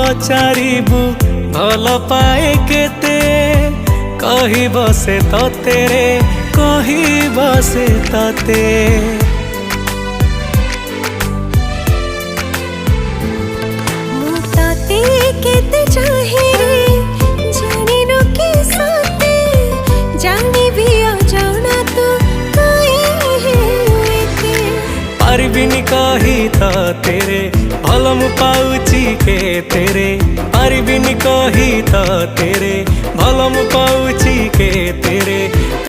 पचारिबु भल पाए केते कहिब से तते रे कहिब से तते। मु तते केते चाहे रे जानिनु कि सते जानिबि अजाना तू कहीं हेते। पारिबिनी कही तो तेरे भल मु पाउची के तेरे पारिबिनी कही तो तेरे भल मु पाउची के तेरे।